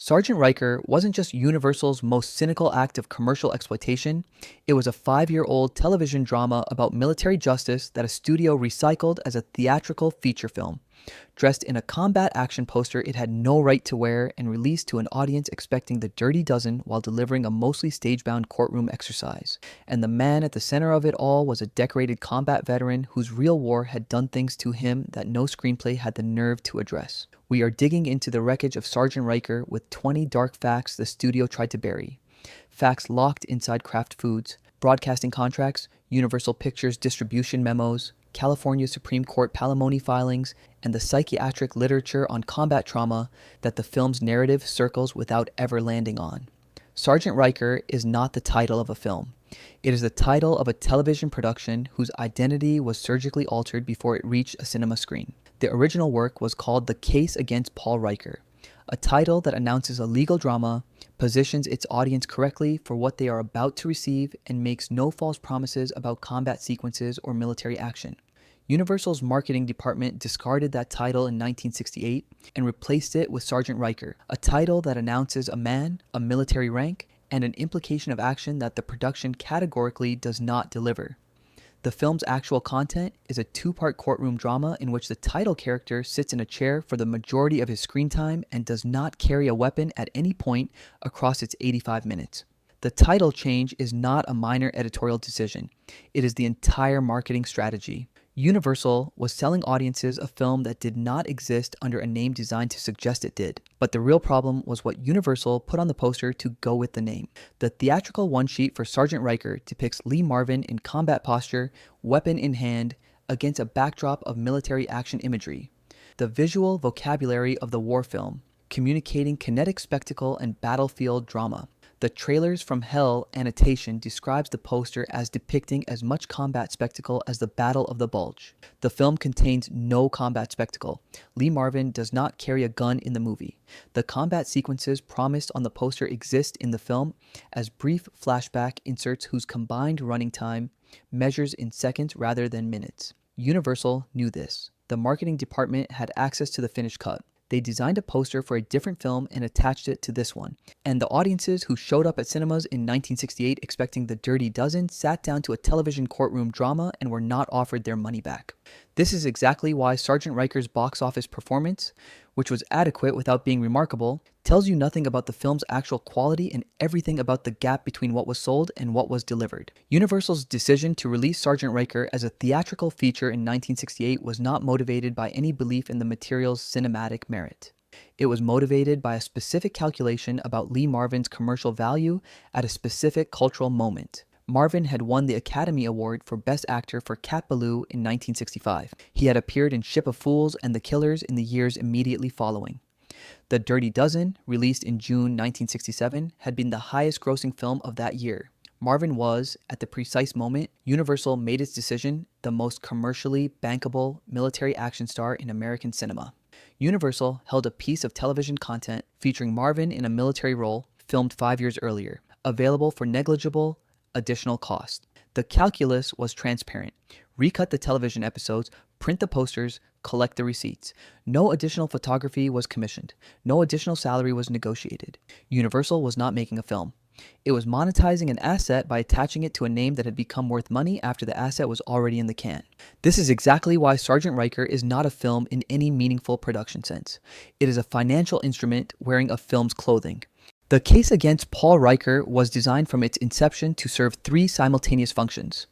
Sergeant Ryker wasn't just Universal's most cynical act of commercial exploitation, it was a 5-year-old television drama about military justice that a studio recycled as a theatrical feature film. Dressed in a combat action poster it had no right to wear and released to an audience expecting the dirty dozen while delivering a mostly stage-bound courtroom exercise. And the man at the center of it all was a decorated combat veteran whose real war had done things to him that no screenplay had the nerve to address. We are digging into the wreckage of Sergeant Ryker with 20 dark facts the studio tried to bury. Facts locked inside Kraft Foods, broadcasting contracts, Universal Pictures distribution memos, California Supreme Court palimony filings, and the psychiatric literature on combat trauma that the film's narrative circles without ever landing on. Sergeant Ryker is not the title of a film. It is the title of a television production whose identity was surgically altered before it reached a cinema screen. The original work was called The Case Against Paul Ryker, a title that announces a legal drama, positions its audience correctly for what they are about to receive, and makes no false promises about combat sequences or military action. Universal's marketing department discarded that title in 1968 and replaced it with Sergeant Ryker, a title that announces a man, a military rank, and an implication of action that the production categorically does not deliver. The film's actual content is a 2-part courtroom drama in which the title character sits in a chair for the majority of his screen time and does not carry a weapon at any point across its 85 minutes. The title change is not a minor editorial decision. It is the entire marketing strategy. Universal was selling audiences a film that did not exist under a name designed to suggest it did. But the real problem was what Universal put on the poster to go with the name. The theatrical one-sheet for Sergeant Ryker depicts Lee Marvin in combat posture, weapon in hand, against a backdrop of military action imagery. The visual vocabulary of the war film, communicating kinetic spectacle and battlefield drama. The Trailers from Hell annotation describes the poster as depicting as much combat spectacle as the Battle of the Bulge. The film contains no combat spectacle. Lee Marvin does not carry a gun in the movie. The combat sequences promised on the poster exist in the film as brief flashback inserts whose combined running time measures in seconds rather than minutes. Universal knew this. The marketing department had access to the finished cut. They designed a poster for a different film and attached it to this one. And the audiences who showed up at cinemas in 1968 expecting the Dirty Dozen sat down to a television courtroom drama and were not offered their money back. This is exactly why Sergeant Ryker's box office performance, which was adequate without being remarkable, tells you nothing about the film's actual quality and everything about the gap between what was sold and what was delivered. Universal's decision to release Sergeant Ryker as a theatrical feature in 1968 was not motivated by any belief in the material's cinematic merit. It was motivated by a specific calculation about Lee Marvin's commercial value at a specific cultural moment. Marvin had won the Academy Award for Best Actor for Cat Ballou in 1965. He had appeared in Ship of Fools and The Killers in the years immediately following. The Dirty Dozen, released in June 1967, had been the highest-grossing film of that year. Marvin was, at the precise moment Universal made its decision, the most commercially bankable military action star in American cinema. Universal held a piece of television content featuring Marvin in a military role filmed 5 years earlier, available for negligible additional cost. The calculus was transparent. Recut the television episodes, print the posters, collect the receipts. No additional photography was commissioned. No additional salary was negotiated. Universal was not making a film. It was monetizing an asset by attaching it to a name that had become worth money after the asset was already in the can. This is exactly why Sergeant Ryker is not a film in any meaningful production sense. It is a financial instrument wearing a film's clothing. The Case Against Paul Ryker was designed from its inception to serve 3 simultaneous functions: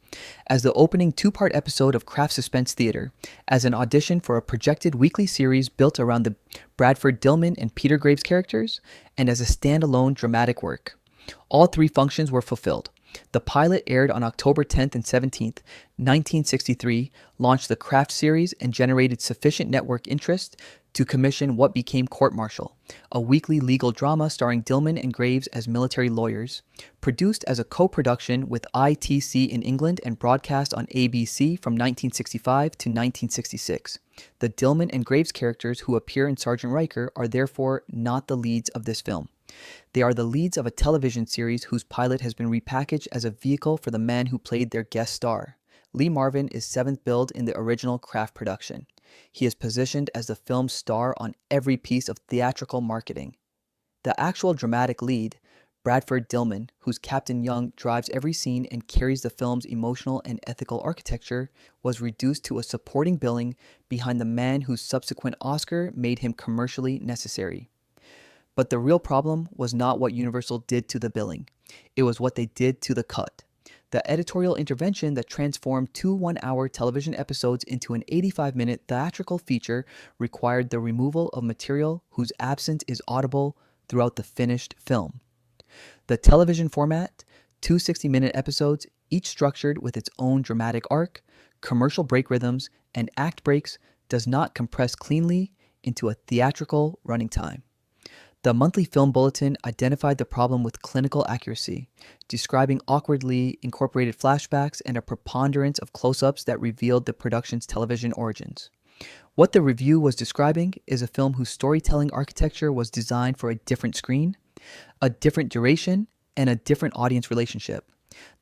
as the opening 2-part episode of Kraft Suspense Theater, as an audition for a projected weekly series built around the Bradford Dillman and Peter Graves characters, and as a standalone dramatic work. All 3 functions were fulfilled. The pilot aired on October 10th and 17th, 1963, launched the Kraft series, and generated sufficient network interest to commission what became Court Martial, a weekly legal drama starring Dillman and Graves as military lawyers, produced as a co-production with ITC in England and broadcast on ABC from 1965 to 1966. The Dillman and Graves characters who appear in Sergeant Ryker are therefore not the leads of this film. They are the leads of a television series whose pilot has been repackaged as a vehicle for the man who played their guest star. Lee Marvin is 7th billed in the original Kraft production. He is positioned as the film's star on every piece of theatrical marketing. The actual dramatic lead, Bradford Dillman, whose Captain Young drives every scene and carries the film's emotional and ethical architecture, was reduced to a supporting billing behind the man whose subsequent Oscar made him commercially necessary. But the real problem was not what Universal did to the billing. It was what they did to the cut. The editorial intervention that transformed two one-hour television episodes into an 85-minute theatrical feature required the removal of material whose absence is audible throughout the finished film. The television format, two 60-minute episodes, each structured with its own dramatic arc, commercial break rhythms, and act breaks, does not compress cleanly into a theatrical running time. The monthly film bulletin identified the problem with clinical accuracy, describing awkwardly incorporated flashbacks and a preponderance of close-ups that revealed the production's television origins. What the review was describing is a film whose storytelling architecture was designed for a different screen, a different duration, and a different audience relationship.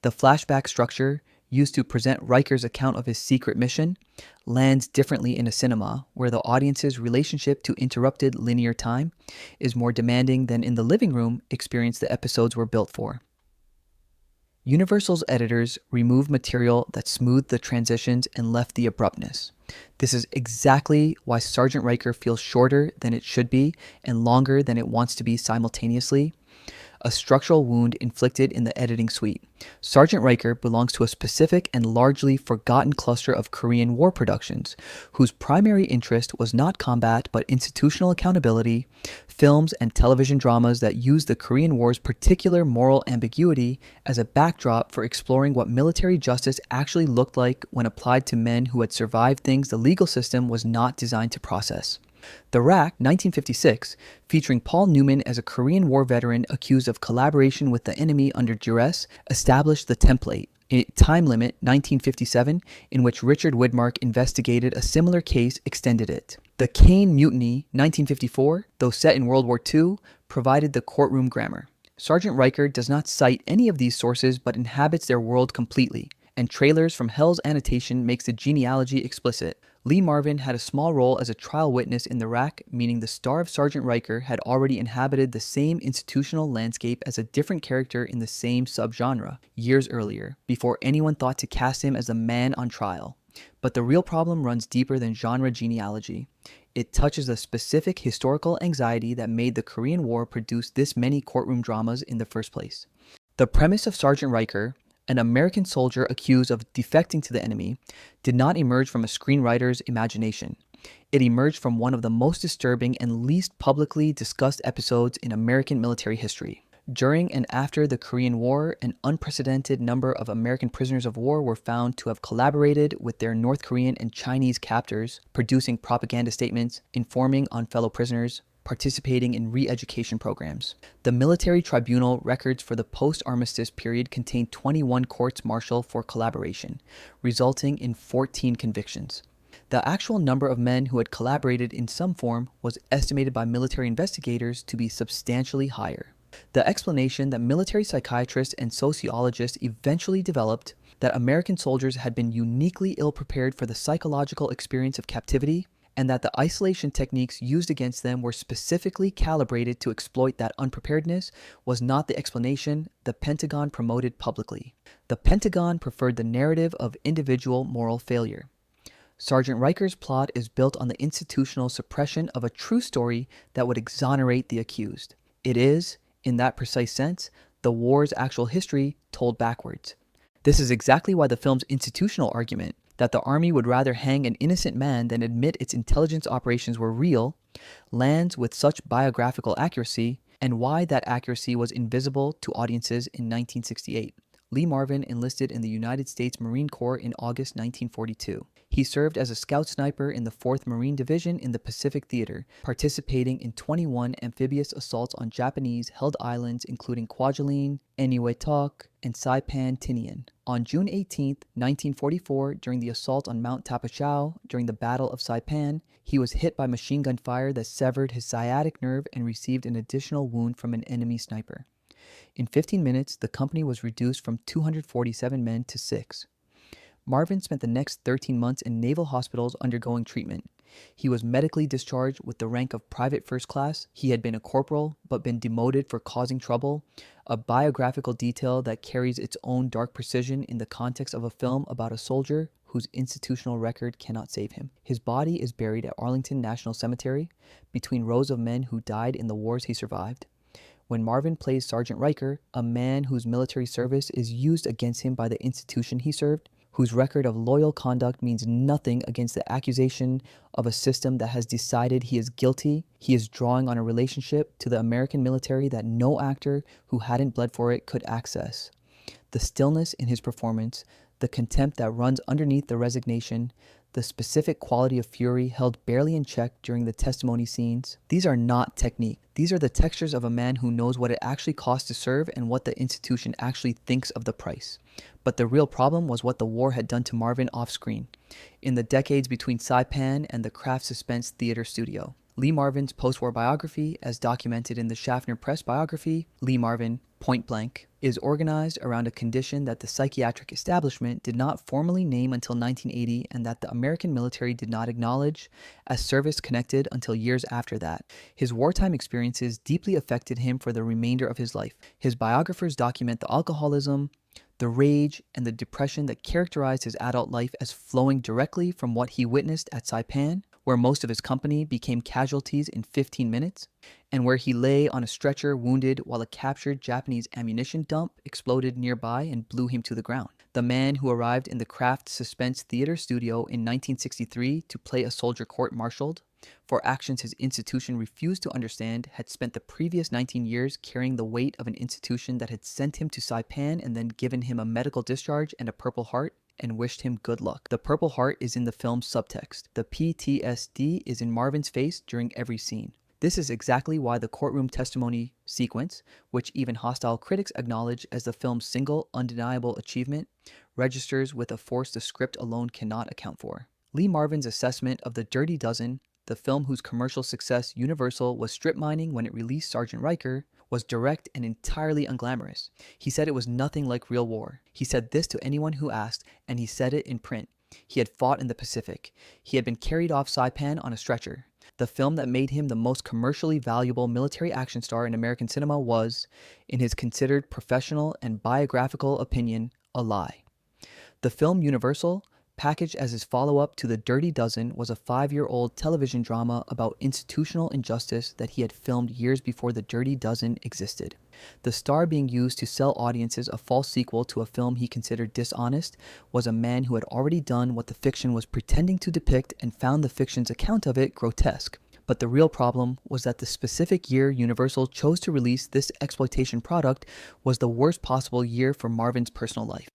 The flashback structure, used to present Ryker's account of his secret mission, lands differently in a cinema where the audience's relationship to interrupted linear time is more demanding than in the living room experience the episodes were built for. Universal's editors removed material that smoothed the transitions and left the abruptness. This is exactly why Sergeant Ryker feels shorter than it should be and longer than it wants to be simultaneously. A structural wound inflicted in the editing suite. Sergeant Ryker belongs to a specific and largely forgotten cluster of Korean War productions, whose primary interest was not combat but institutional accountability, films and television dramas that use the Korean War's particular moral ambiguity as a backdrop for exploring what military justice actually looked like when applied to men who had survived things the legal system was not designed to process. The Rack, 1956, featuring Paul Newman as a Korean War veteran accused of collaboration with the enemy under duress, established the template. A Time Limit, 1957, in which Richard Widmark investigated a similar case, extended it. The Caine Mutiny, 1954, though set in World War II, provided the courtroom grammar. Sergeant Ryker does not cite any of these sources but inhabits their world completely, and trailers from Hell's Annotation makes the genealogy explicit. Lee Marvin had a small role as a trial witness in The Rack, meaning the star of Sergeant Ryker had already inhabited the same institutional landscape as a different character in the same subgenre years earlier, before anyone thought to cast him as the man on trial. But the real problem runs deeper than genre genealogy. It touches the specific historical anxiety that made the Korean War produce this many courtroom dramas in the first place. The premise of Sergeant Ryker, an American soldier accused of defecting to the enemy, did not emerge from a screenwriter's imagination. It emerged from one of the most disturbing and least publicly discussed episodes in American military history. During and after the Korean War, an unprecedented number of American prisoners of war were found to have collaborated with their North Korean and Chinese captors, producing propaganda statements, informing on fellow prisoners, participating in re-education programs. The military tribunal records for the post-armistice period contained 21 courts-martial for collaboration, resulting in 14 convictions. The actual number of men who had collaborated in some form was estimated by military investigators to be substantially higher. The explanation that military psychiatrists and sociologists eventually developed that American soldiers had been uniquely ill-prepared for the psychological experience of captivity and that the isolation techniques used against them were specifically calibrated to exploit that unpreparedness was not the explanation the Pentagon promoted publicly. The Pentagon preferred the narrative of individual moral failure. Sergeant Ryker's plot is built on the institutional suppression of a true story that would exonerate the accused. It is, in that precise sense, the war's actual history told backwards. This is exactly why the film's institutional argument that the Army would rather hang an innocent man than admit its intelligence operations were real, lands with such biographical accuracy, and why that accuracy was invisible to audiences in 1968. Lee Marvin enlisted in the United States Marine Corps in August 1942. He served as a scout sniper in the 4th Marine Division in the Pacific Theater, participating in 21 amphibious assaults on Japanese-held islands including Kwajalein, Eniwetok, and Saipan Tinian. On June 18, 1944, during the assault on Mount Tapachao during the Battle of Saipan, he was hit by machine gun fire that severed his sciatic nerve and received an additional wound from an enemy sniper. In 15 minutes, the company was reduced from 247 men to 6. Marvin spent the next 13 months in naval hospitals undergoing treatment. He was medically discharged with the rank of private first class. He had been a corporal, but been demoted for causing trouble. A biographical detail that carries its own dark precision in the context of a film about a soldier whose institutional record cannot save him. His body is buried at Arlington National Cemetery, between rows of men who died in the wars he survived. When Marvin plays Sergeant Ryker, a man whose military service is used against him by the institution he served, whose record of loyal conduct means nothing against the accusation of a system that has decided he is guilty, he is drawing on a relationship to the American military that no actor who hadn't bled for it could access. The stillness in his performance, the contempt that runs underneath the resignation, the specific quality of fury held barely in check during the testimony scenes. These are not technique. These are the textures of a man who knows what it actually costs to serve and what the institution actually thinks of the price. But the real problem was what the war had done to Marvin off-screen, in the decades between Saipan and the Kraft Suspense Theater studio. Lee Marvin's post-war biography, as documented in the Schaffner Press biography, Lee Marvin, Point Blank, is organized around a condition that the psychiatric establishment did not formally name until 1980 and that the American military did not acknowledge as service-connected until years after that. His wartime experiences deeply affected him for the remainder of his life. His biographers document the alcoholism, the rage, and the depression that characterized his adult life as flowing directly from what he witnessed at Saipan, where most of his company became casualties in 15 minutes, and where he lay on a stretcher wounded while a captured Japanese ammunition dump exploded nearby and blew him to the ground. The man who arrived in the Kraft Suspense Theater studio in 1963 to play a soldier court-martialed for actions his institution refused to understand had spent the previous 19 years carrying the weight of an institution that had sent him to Saipan and then given him a medical discharge and a Purple Heart, and wished him good luck. The Purple Heart is in the film's subtext. The PTSD is in Marvin's face during every scene. This is exactly why the courtroom testimony sequence, which even hostile critics acknowledge as the film's single undeniable achievement, registers with a force the script alone cannot account for. Lee Marvin's assessment of The Dirty Dozen, the film whose commercial success Universal was strip mining when it released Sergeant Ryker, was direct and entirely unglamorous. He said it was nothing like real war. He said this to anyone who asked, and he said it in print. He had fought in the Pacific. He had been carried off Saipan on a stretcher. The film that made him the most commercially valuable military action star in American cinema was, in his considered professional and biographical opinion, a lie. The film Universal, packaged as his follow-up to The Dirty Dozen, was a 5-year-old television drama about institutional injustice that he had filmed years before The Dirty Dozen existed. The star being used to sell audiences a false sequel to a film he considered dishonest was a man who had already done what the fiction was pretending to depict and found the fiction's account of it grotesque. But the real problem was that the specific year Universal chose to release this exploitation product was the worst possible year for Marvin's personal life,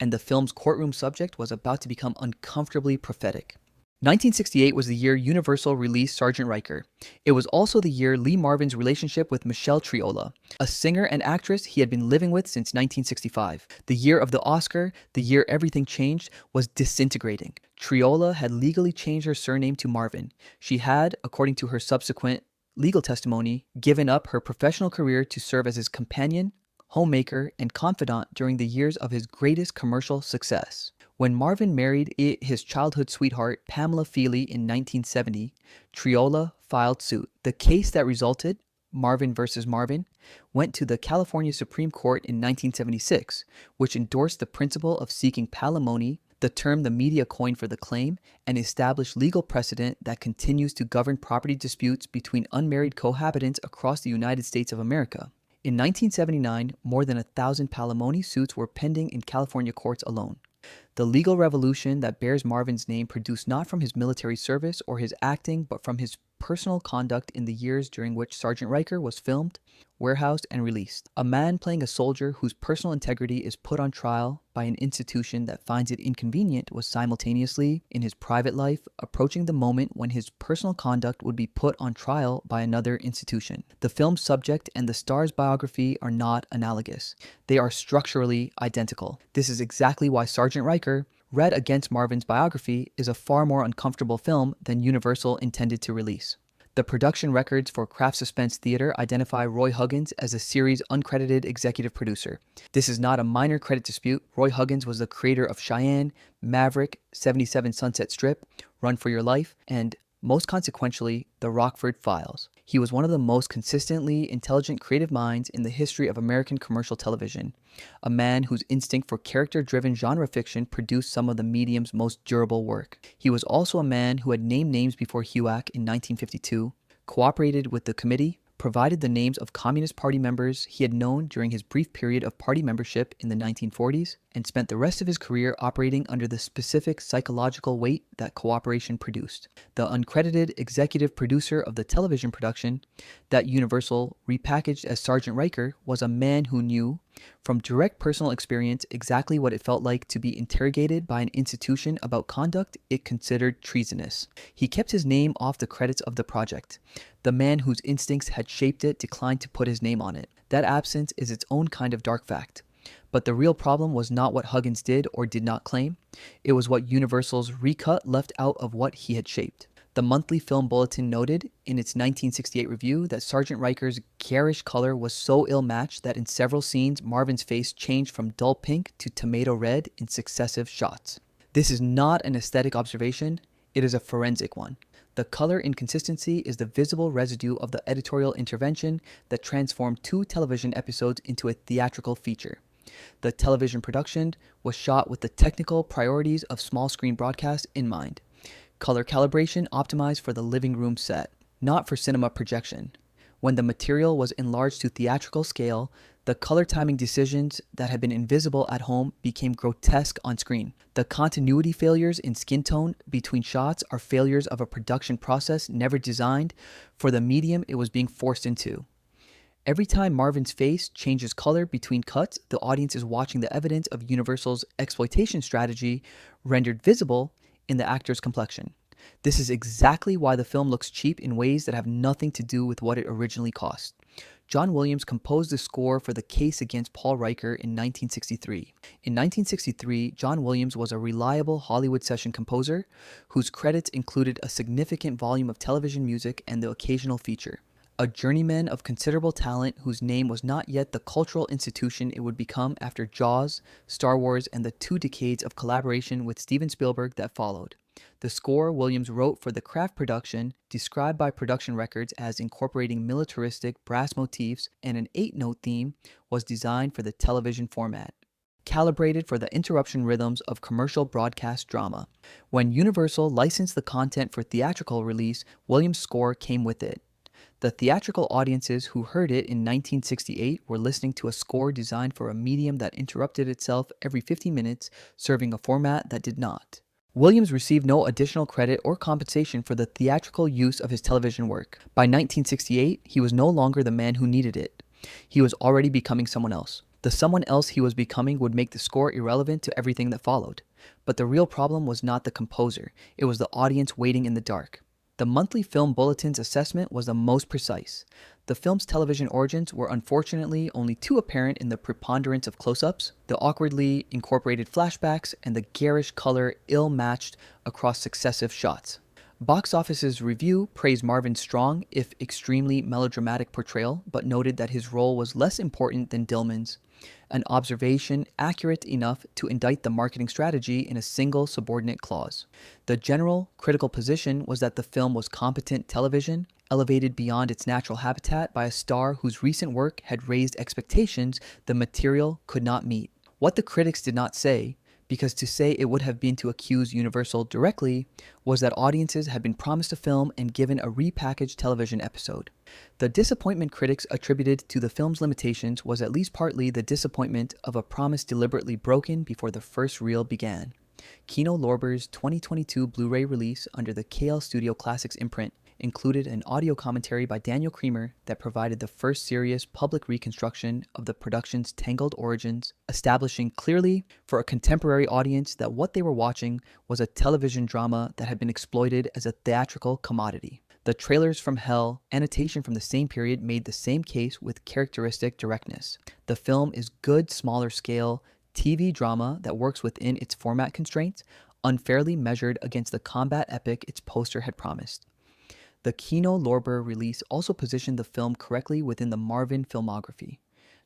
and the film's courtroom subject was about to become uncomfortably prophetic. 1968 was the year Universal released Sergeant Ryker. It was also the year Lee Marvin's relationship with Michelle Triola, a singer and actress he had been living with since 1965. The year of the Oscar, the year everything changed, was disintegrating. Triola had legally changed her surname to Marvin. She had, according to her subsequent legal testimony, given up her professional career to serve as his companion, homemaker, and confidant during the years of his greatest commercial success. When Marvin married his childhood sweetheart, Pamela Feely, in 1970, Triola filed suit. The case that resulted, Marvin versus Marvin, went to the California Supreme Court in 1976, which endorsed the principle of seeking palimony, the term the media coined for the claim, and established legal precedent that continues to govern property disputes between unmarried cohabitants across the United States of America. In 1979, more than 1,000 palimony suits were pending in California courts alone. The legal revolution that bears Marvin's name produced not from his military service or his acting, but from his personal conduct in the years during which Sergeant Ryker was filmed, warehoused, and released. A man playing a soldier whose personal integrity is put on trial by an institution that finds it inconvenient was simultaneously, in his private life, approaching the moment when his personal conduct would be put on trial by another institution. The film's subject and the star's biography are not analogous. They are structurally identical. This is exactly why Sergeant Ryker, read against Marvin's biography, is a far more uncomfortable film than Universal intended to release. The production records for Kraft Suspense Theater identify Roy Huggins as the series' uncredited executive producer. This is not a minor credit dispute. Roy Huggins was the creator of Cheyenne, Maverick, 77 Sunset Strip, Run for Your Life, and Most consequentially, the Rockford Files. He was one of the most consistently intelligent creative minds in the history of American commercial television, a man whose instinct for character-driven genre fiction produced some of the medium's most durable work. He was also a man who had named names before HUAC in 1952, cooperated with the committee, provided the names of Communist Party members he had known during his brief period of party membership in the 1940s, and spent the rest of his career operating under the specific psychological weight that cooperation produced. The uncredited executive producer of the television production that Universal repackaged as Sergeant Ryker was a man who knew, from direct personal experience, exactly what it felt like to be interrogated by an institution about conduct it considered treasonous. He kept his name off the credits of the project. The man whose instincts had shaped it declined to put his name on it. That absence is its own kind of dark fact. But the real problem was not what Huggins did or did not claim. It was what Universal's recut left out of what he had shaped. The Monthly Film Bulletin noted in its 1968 review that Sergeant Ryker's garish color was so ill-matched that in several scenes Marvin's face changed from dull pink to tomato red in successive shots. This is not an aesthetic observation, it is a forensic one. The color inconsistency is the visible residue of the editorial intervention that transformed 2 television episodes into a theatrical feature. The television production was shot with the technical priorities of small screen broadcast in mind. Color calibration optimized for the living room set, not for cinema projection. When the material was enlarged to theatrical scale, the color timing decisions that had been invisible at home became grotesque on screen. The continuity failures in skin tone between shots are failures of a production process never designed for the medium it was being forced into. Every time Marvin's face changes color between cuts, the audience is watching the evidence of Universal's exploitation strategy rendered visible in the actor's complexion. This is exactly why the film looks cheap in ways that have nothing to do with what it originally cost. John Williams composed the score for The Case Against Paul Riker in 1963. In 1963, John Williams was a reliable Hollywood session composer whose credits included a significant volume of television music and the occasional feature. A journeyman of considerable talent whose name was not yet the cultural institution it would become after Jaws, Star Wars, and the 2 decades of collaboration with Steven Spielberg that followed. The score Williams wrote for the Kraft production, described by production records as incorporating militaristic brass motifs and an 8-note theme, was designed for the television format, calibrated for the interruption rhythms of commercial broadcast drama. When Universal licensed the content for theatrical release, Williams' score came with it. The theatrical audiences who heard it in 1968 were listening to a score designed for a medium that interrupted itself every 50 minutes, serving a format that did not. Williams received no additional credit or compensation for the theatrical use of his television work. By 1968, he was no longer the man who needed it. He was already becoming someone else. The someone else he was becoming would make the score irrelevant to everything that followed. But the real problem was not the composer, it was the audience waiting in the dark. The Monthly Film Bulletin's assessment was the most precise. The film's television origins were unfortunately only too apparent in the preponderance of close-ups, the awkwardly incorporated flashbacks, and the garish color ill-matched across successive shots. Box Office's review praised Marvin's strong, if extremely melodramatic portrayal, but noted that his role was less important than Dillman's, an observation accurate enough to indict the marketing strategy in a single subordinate clause. The general critical position was that the film was competent television, elevated beyond its natural habitat by a star whose recent work had raised expectations the material could not meet. What the critics did not say, because to say it would have been to accuse Universal directly, was that audiences had been promised a film and given a repackaged television episode. The disappointment critics attributed to the film's limitations was at least partly the disappointment of a promise deliberately broken before the first reel began. Kino Lorber's 2022 Blu-ray release under the KL Studio Classics imprint included an audio commentary by Daniel Creamer that provided the first serious public reconstruction of the production's tangled origins, establishing clearly for a contemporary audience that what they were watching was a television drama that had been exploited as a theatrical commodity. The Trailers from Hell annotation from the same period made the same case with characteristic directness. The film is good, smaller scale TV drama that works within its format constraints, unfairly measured against the combat epic its poster had promised. The Kino Lorber release also positioned the film correctly within the Marvin filmography.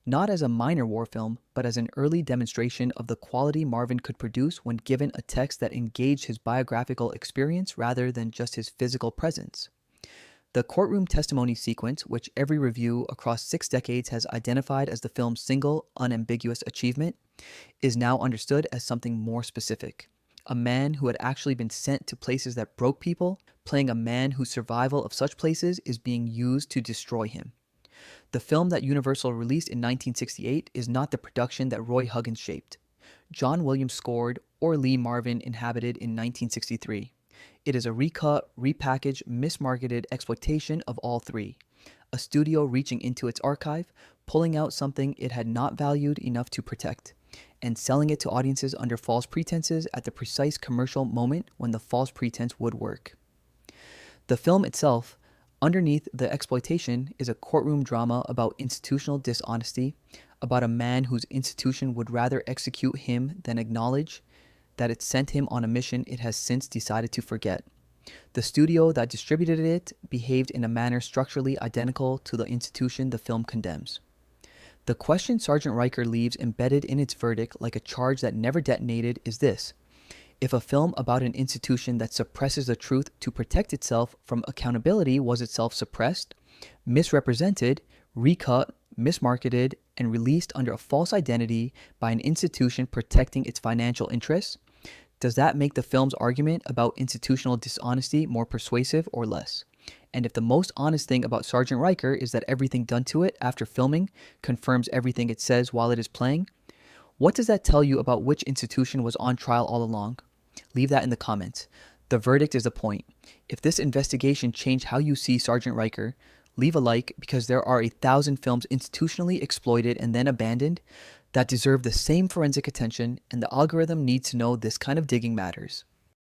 not as a minor war film, but as an early demonstration of the quality Marvin could produce when given a text that engaged his biographical experience rather than just his physical presence. The courtroom testimony sequence, which every review across 6 decades has identified as the film's single, unambiguous achievement, is now understood as something more specific. A man who had actually been sent to places that broke people, playing a man whose survival of such places is being used to destroy him. The film that Universal released in 1968 is not the production that Roy Huggins shaped. John Williams scored or Lee Marvin inhabited in 1963. It is a recut, repackaged, mismarketed exploitation of all three. A studio reaching into its archive, pulling out something it had not valued enough to protect, and selling it to audiences under false pretenses at the precise commercial moment when the false pretense would work. The film itself, underneath the exploitation, is a courtroom drama about institutional dishonesty, about a man whose institution would rather execute him than acknowledge that it sent him on a mission it has since decided to forget. The studio that distributed it behaved in a manner structurally identical to the institution the film condemns. The question Sergeant Ryker leaves embedded in its verdict like a charge that never detonated is this: if a film about an institution that suppresses the truth to protect itself from accountability was itself suppressed, misrepresented, recut, mismarketed, and released under a false identity by an institution protecting its financial interests, does that make the film's argument about institutional dishonesty more persuasive or less? And if the most honest thing about Sergeant Ryker is that everything done to it after filming confirms everything it says while it is playing, what does that tell you about which institution was on trial all along? Leave that in the comments. The verdict is the point. If this investigation changed how you see Sergeant Ryker, leave a like, because there are 1,000 films institutionally exploited and then abandoned that deserve the same forensic attention, and the algorithm needs to know this kind of digging matters.